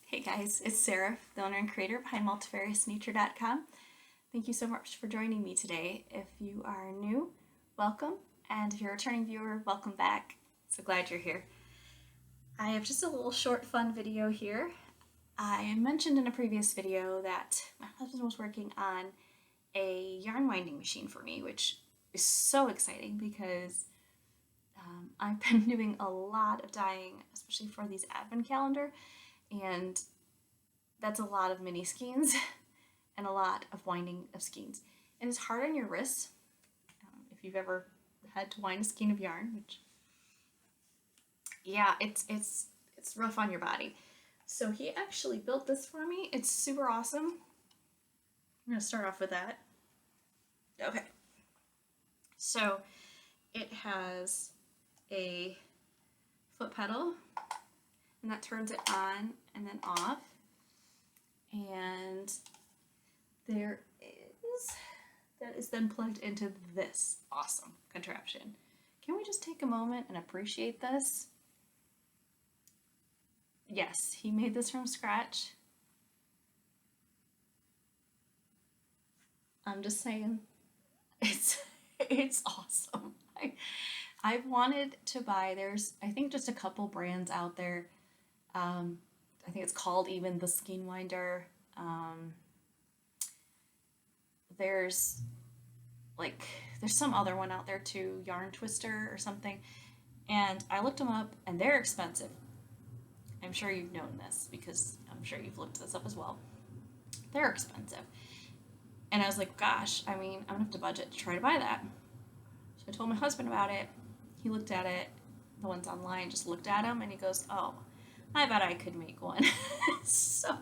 Hey guys, it's Sarah, the owner and creator behind multifariousnature.com. Thank you so much for joining me today. If you are new, welcome, and if you're a returning viewer, welcome back. So glad you're here. I have just a little short fun video here. I mentioned in a previous video that my husband was working on a yarn winding machine for me, which is so exciting because I've been doing a lot of dyeing, especially for these advent calendar, and that's a lot of mini skeins and a lot of winding of skeins. And it's hard on your wrists if you've ever had to wind a skein of yarn, which yeah, it's rough on your body. So he actually built this for me. It's super awesome. I'm gonna start off with that. Okay. So it has a foot pedal, and that turns it on and then off. And there that is then plugged into this awesome contraption. Can we just take a moment and appreciate this? Yes, he made this from scratch. I'm just saying, it's awesome. I've wanted to buy. There's I think just a couple brands out there. I think it's called even the Skein Winder. There's there's some other one out there too, Yarn Twister or something. And I looked them up, and they're expensive. I'm sure you've known this because I'm sure you've looked this up as well. They're expensive. And I was like, gosh, I mean, I'm gonna have to budget to try to buy that. So I told my husband about it. He looked at it. The ones online just looked at them, and he goes, oh, I bet I could make one. So,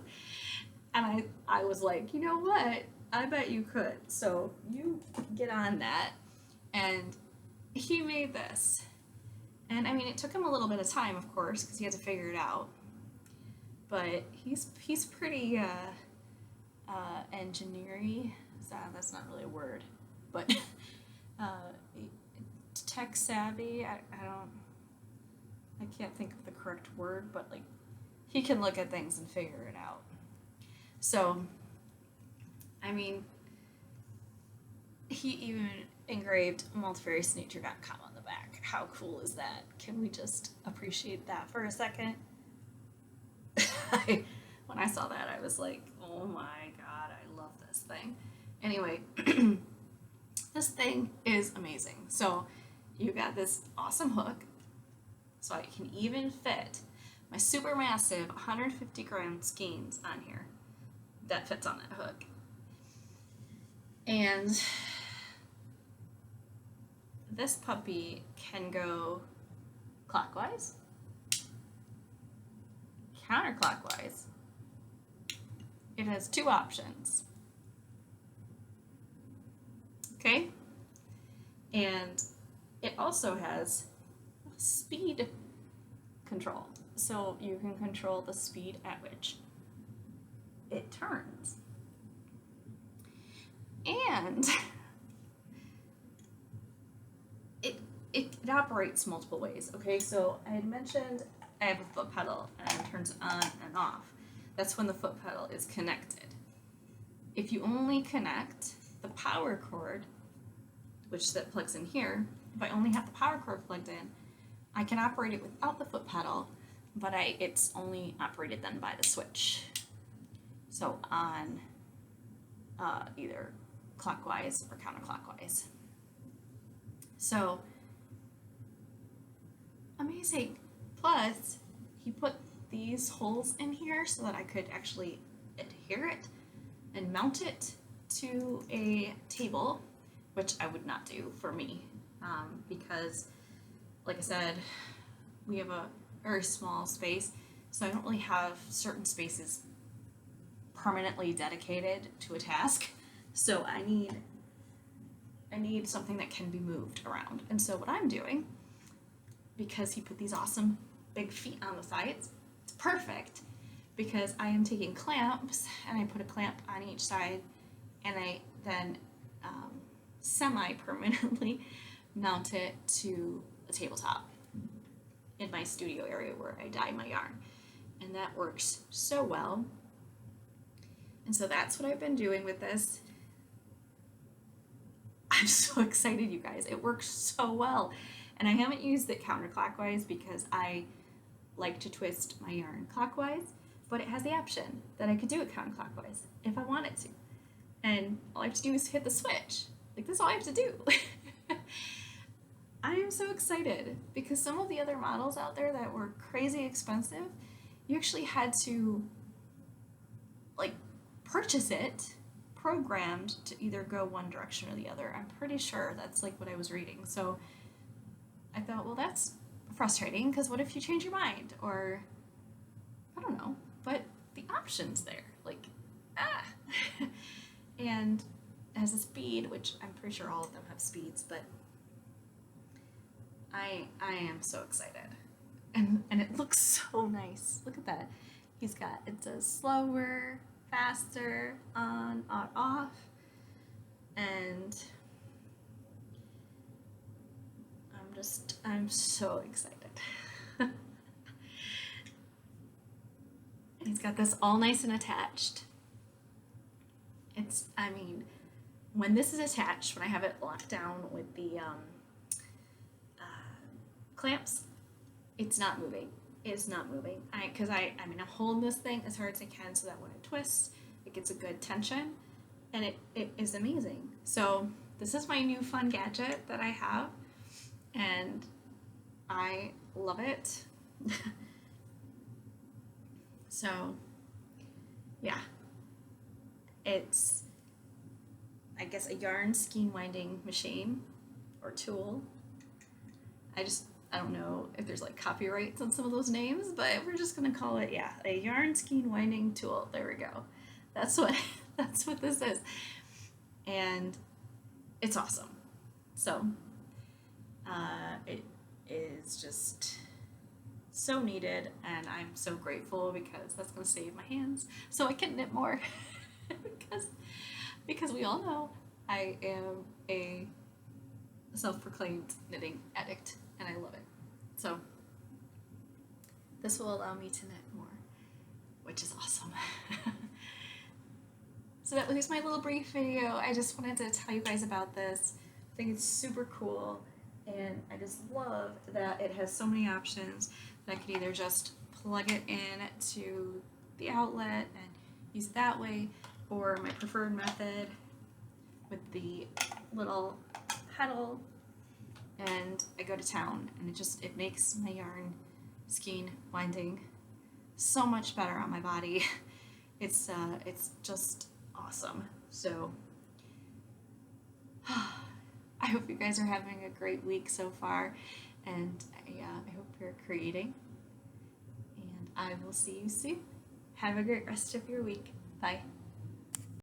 and I was like, you know what? I bet you could. So you get on that. And he made this. And I mean, it took him a little bit of time, of course, because he had to figure it out. But he's pretty engineering. So that's not really a word, but uh, tech savvy. I can't think of the correct word, but like he can look at things and figure it out. So, I mean, he even engraved multifariousnature.com on the back. How cool is that? Can we just appreciate that for a second? When I saw that, I was like, oh my god, I love this thing. Anyway, this thing is amazing. So you got this awesome hook, so I can even fit my super massive 150 gram skeins on here. That fits on that hook. And this puppy can go clockwise, counterclockwise. It has two options. Okay? And it also has speed control. So you can control the speed at which it turns. And it operates multiple ways. Okay, so I had mentioned I have a foot pedal and it turns on and off. That's when the foot pedal is connected. If you only connect the power cord, which that plugs in here, if I only have the power cord plugged in, I can operate it without the foot pedal, but it's only operated then by the switch. So on either clockwise or counterclockwise. So amazing. Plus, he put these holes in here so that I could actually adhere it and mount it to a table, which I would not do for me because, like I said, we have a very small space, so I don't really have certain spaces permanently dedicated to a task. So I need something that can be moved around. And so what I'm doing, because he put these awesome big feet on the sides, it's perfect because I am taking clamps and I put a clamp on each side, and I then semi-permanently mount it to a tabletop in my studio area where I dye my yarn. and that works so well. And so that's what I've been doing with this. I'm so excited, you guys. It works so well. And I haven't used it counterclockwise because I like to twist my yarn clockwise, but it has the option that I could do it counterclockwise if I wanted to. And all I have to do is hit the switch. Like, that's all I have to do. I am so excited because some of the other models out there that were crazy expensive, you actually had to like purchase it programmed to either go one direction or the other. I'm pretty sure that's like what I was reading. So I thought, well, that's frustrating because what if you change your mind? Or I don't know, but the option's there. Like, ah. And it has a speed, which I'm pretty sure all of them have speeds, but I am so excited. And it looks so nice. Look at that. It says slower, faster, on, off, and I'm so excited. And he's got this all nice and attached. When this is attached, when I have it locked down with the clamps, it's not moving. It's not moving. I'm holding this thing as hard as I can so that when it twists, it gets a good tension, and it is amazing. So this is my new fun gadget that I have, and I love it. So yeah, it's, I guess, a yarn skein winding machine or tool. I don't know if there's like copyrights on some of those names, but we're just gonna call it, yeah, a yarn skein winding tool. There we go. That's what this is, and it's awesome. So it is just so needed, and I'm so grateful because that's gonna save my hands so I can knit more. because we all know I am a self-proclaimed knitting addict, and I love it. So this will allow me to knit more, which is awesome. So that was my little brief video. I just wanted to tell you guys about this. I think it's super cool, and I just love that it has so many options that I could either just plug it in to the outlet and use it that way, or my preferred method with the little pedal, and I go to town, and it makes my yarn skein winding so much better on my body. It's just awesome. So I hope you guys are having a great week so far, and I hope you're creating, and I will see you soon. Have a great rest of your week. Bye.